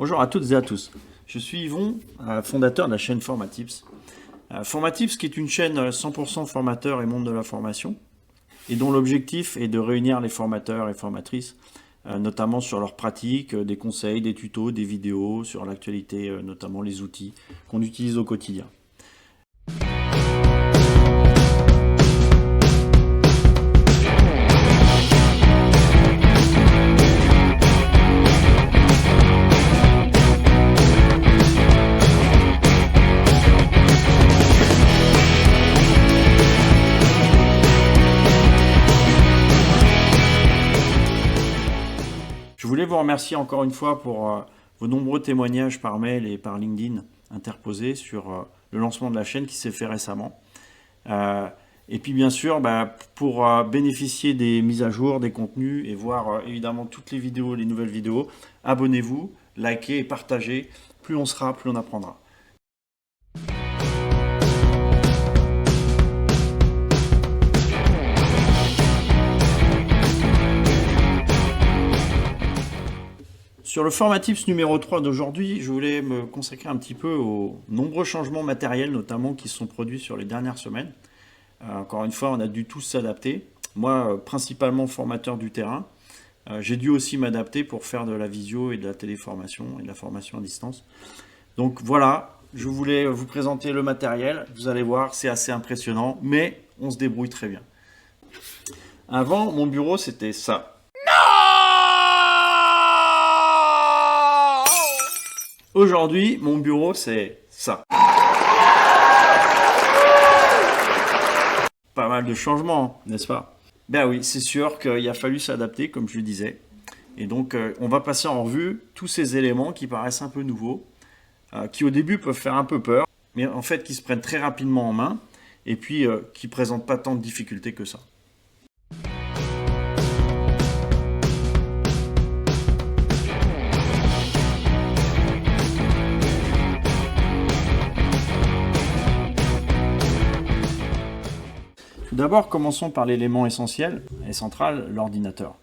Bonjour à toutes et à tous. Je suis Yvon, fondateur de la chaîne Formatips. Formatips qui est une chaîne 100% formateur et monde de la formation et dont l'objectif est de réunir les formateurs et formatrices, notamment sur leurs pratiques, des conseils, des tutos, des vidéos, sur l'actualité, notamment les outils qu'on utilise au quotidien. Je voulais vous remercier encore une fois pour vos nombreux témoignages par mail et par LinkedIn interposés sur le lancement de la chaîne qui s'est fait récemment. Et puis bien sûr, pour bénéficier des mises à jour, des contenus et voir évidemment toutes les vidéos, les nouvelles vidéos, abonnez-vous, likez et partagez. Plus on sera, plus on apprendra. Sur le Formatips numéro 3 d'aujourd'hui, je voulais me consacrer un petit peu aux nombreux changements matériels, notamment qui se sont produits sur les dernières semaines. Encore une fois, on a dû tous s'adapter. Moi, principalement formateur du terrain, j'ai dû aussi m'adapter pour faire de la visio et de la téléformation et de la formation à distance. Donc voilà, je voulais vous présenter le matériel. Vous allez voir, c'est assez impressionnant, mais on se débrouille très bien. Avant, mon bureau, c'était ça. Aujourd'hui, mon bureau, c'est ça. Pas mal de changements, n'est-ce pas? Ben oui, c'est sûr qu'il a fallu s'adapter, comme je le disais. Et donc, on va passer en revue tous ces éléments qui paraissent un peu nouveaux, qui au début peuvent faire un peu peur, mais en fait qui se prennent très rapidement en main, et puis qui ne présentent pas tant de difficultés que ça. Tout d'abord, commençons par l'élément essentiel et central, l'ordinateur.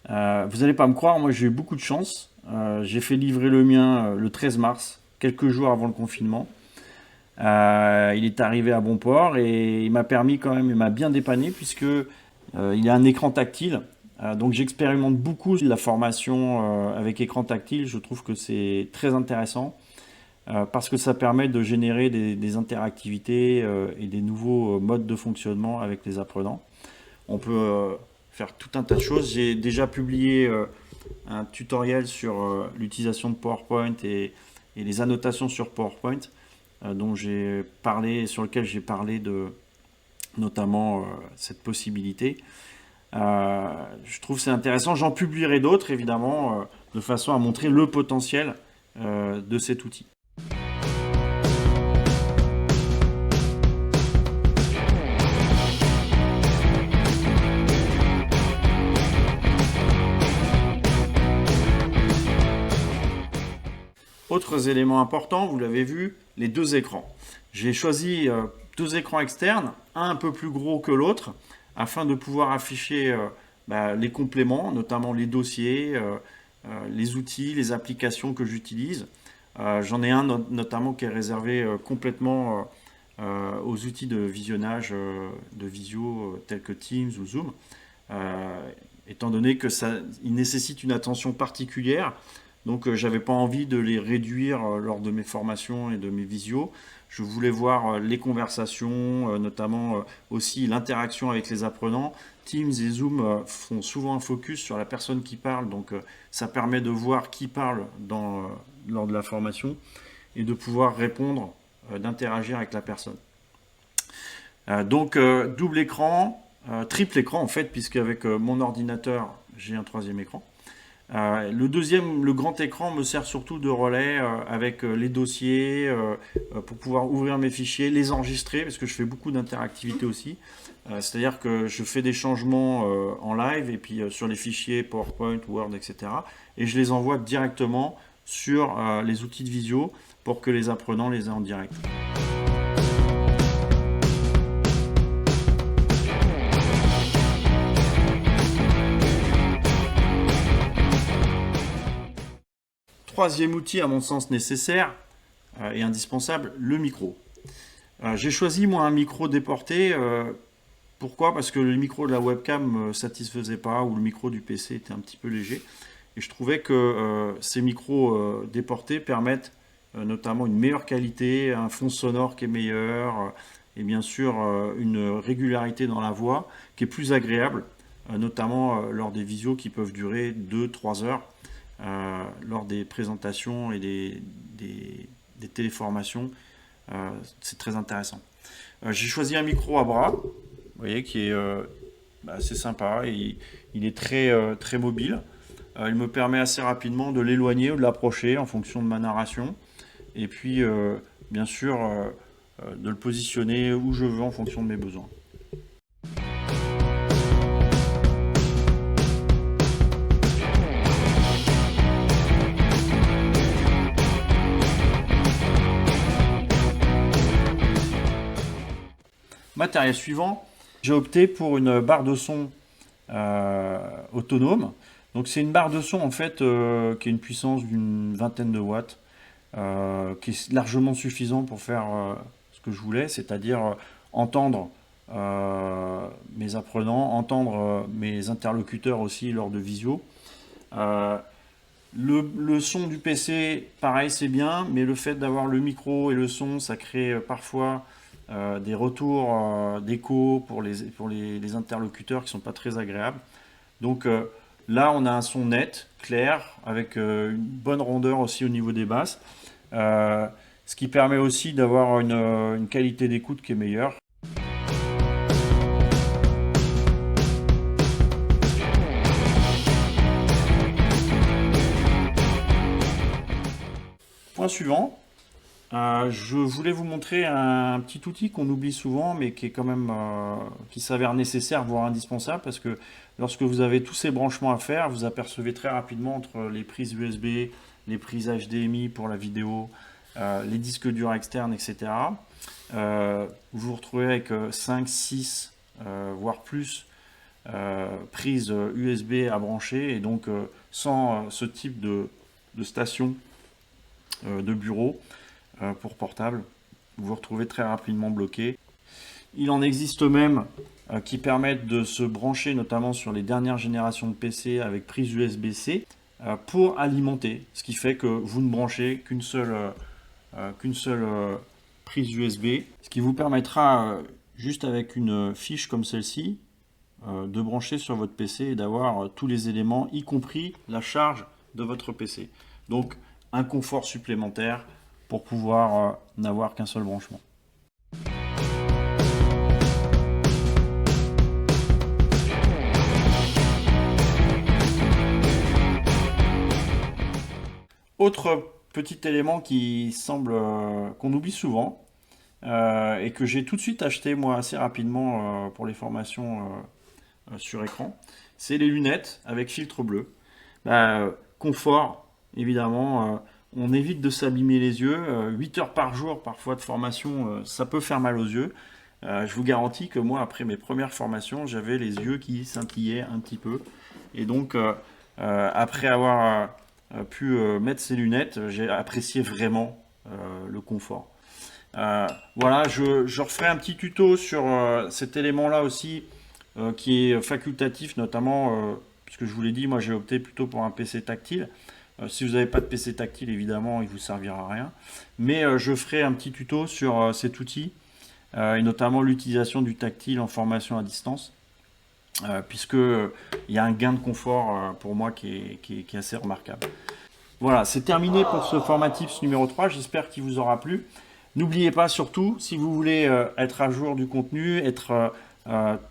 Vous n'allez pas me croire, moi j'ai eu beaucoup de chance. J'ai fait livrer le mien le 13 mars, quelques jours avant le confinement. Il est arrivé à bon port et il m'a permis quand même, il m'a bien dépanné puisque il a un écran tactile. Donc j'expérimente beaucoup la formation avec écran tactile. Je trouve que c'est très intéressant. Parce que ça permet de générer des interactivités et des nouveaux modes de fonctionnement avec les apprenants. On peut faire tout un tas de choses. J'ai déjà publié un tutoriel sur l'utilisation de PowerPoint et les annotations sur PowerPoint, sur lequel j'ai parlé de notamment cette possibilité. Je trouve que c'est intéressant. J'en publierai d'autres, évidemment, de façon à montrer le potentiel de cet outil. Autres éléments importants, vous l'avez vu, les deux écrans. J'ai choisi deux écrans externes, un peu plus gros que l'autre, afin de pouvoir afficher les compléments, notamment les dossiers, les outils, les applications que j'utilise. J'en ai un notamment qui est réservé complètement aux outils de visionnage de visio tels que Teams ou Zoom, étant donné que il nécessite une attention particulière. Donc j'avais pas envie de les réduire lors de mes formations et de mes visios. Je voulais voir les conversations, notamment aussi l'interaction avec les apprenants. Teams et Zoom font souvent un focus sur la personne qui parle, donc ça permet de voir qui parle lors de la formation et de pouvoir répondre, d'interagir avec la personne. Donc double écran, triple écran en fait, puisque avec mon ordinateur, j'ai un troisième écran. Le grand écran me sert surtout de relais avec les dossiers pour pouvoir ouvrir mes fichiers, les enregistrer parce que je fais beaucoup d'interactivité aussi. C'est-à-dire que je fais des changements en live et puis sur les fichiers PowerPoint, Word, etc. Et je les envoie directement sur les outils de visio pour que les apprenants les aient en direct. troisième outil, à mon sens, nécessaire et indispensable, le micro. J'ai choisi, moi, un micro déporté. Pourquoi? Parce que le micro de la webcam ne me satisfaisait pas, ou le micro du PC était un petit peu léger. Et je trouvais que ces micros déportés permettent notamment une meilleure qualité, un fond sonore qui est meilleur, et bien sûr une régularité dans la voix qui est plus agréable, notamment lors des visios qui peuvent durer 2-3 heures, lors des présentations et des téléformations. C'est très intéressant. J'ai choisi un micro à bras, vous voyez, qui est assez sympa, et il est très mobile. Il me permet assez rapidement de l'éloigner ou de l'approcher en fonction de ma narration. Et puis, bien sûr, de le positionner où je veux en fonction de mes besoins. Matériel suivant, j'ai opté pour une barre de son autonome. Donc c'est une barre de son en fait qui a une puissance d'une vingtaine de watts, qui est largement suffisant pour faire ce que je voulais, c'est-à-dire entendre mes apprenants, entendre mes interlocuteurs aussi lors de visio. Le son du PC, pareil, c'est bien, mais le fait d'avoir le micro et le son, ça crée parfois des retours d'écho pour les interlocuteurs qui ne sont pas très agréables. Donc là, on a un son net, clair, avec une bonne rondeur aussi au niveau des basses, ce qui permet aussi d'avoir une qualité d'écoute qui est meilleure. Point suivant, je voulais vous montrer un petit outil qu'on oublie souvent, mais qui est quand même qui s'avère nécessaire, voire indispensable, parce que lorsque vous avez tous ces branchements à faire, vous apercevez très rapidement entre les prises USB, les prises HDMI pour la vidéo, les disques durs externes, etc. Vous vous retrouvez avec 5, 6, voire plus prises USB à brancher, et donc sans ce type de station de bureau pour portable, vous vous retrouvez très rapidement bloqué. Il en existe même qui permettent de se brancher notamment sur les dernières générations de PC avec prise USB-C pour alimenter, ce qui fait que vous ne branchez qu'une seule prise USB, ce qui vous permettra juste avec une fiche comme celle-ci de brancher sur votre PC et d'avoir tous les éléments, y compris la charge de votre PC. Donc un confort supplémentaire pour pouvoir n'avoir qu'un seul branchement. Autre petit élément qui semble qu'on oublie souvent et que j'ai tout de suite acheté moi assez rapidement pour les formations sur écran, c'est les lunettes avec filtre bleu. Confort, évidemment, on évite de s'abîmer les yeux. 8 heures par jour parfois de formation, ça peut faire mal aux yeux. Je vous garantis que moi, après mes premières formations, j'avais les yeux qui scintillaient un petit peu. Et donc, après avoir pu mettre ces lunettes, j'ai apprécié vraiment le confort. Voilà, je referai un petit tuto sur cet élément-là aussi, qui est facultatif, notamment, puisque je vous l'ai dit, moi j'ai opté plutôt pour un PC tactile. Si vous n'avez pas de PC tactile, évidemment, il ne vous servira à rien. Mais je ferai un petit tuto sur cet outil, et notamment l'utilisation du tactile en formation à distance, puisqu'il y a un gain de confort pour moi qui est assez remarquable. Voilà, c'est terminé pour ce format tips numéro 3. J'espère qu'il vous aura plu. N'oubliez pas surtout, si vous voulez être à jour du contenu, être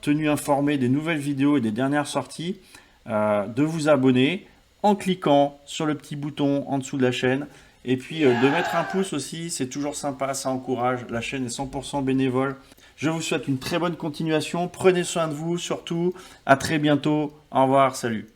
tenu informé des nouvelles vidéos et des dernières sorties, de vous abonner en cliquant sur le petit bouton en dessous de la chaîne. Et puis de mettre un pouce aussi, c'est toujours sympa, ça encourage. La chaîne est 100% bénévole. Je vous souhaite une très bonne continuation. Prenez soin de vous surtout. À très bientôt. Au revoir, salut.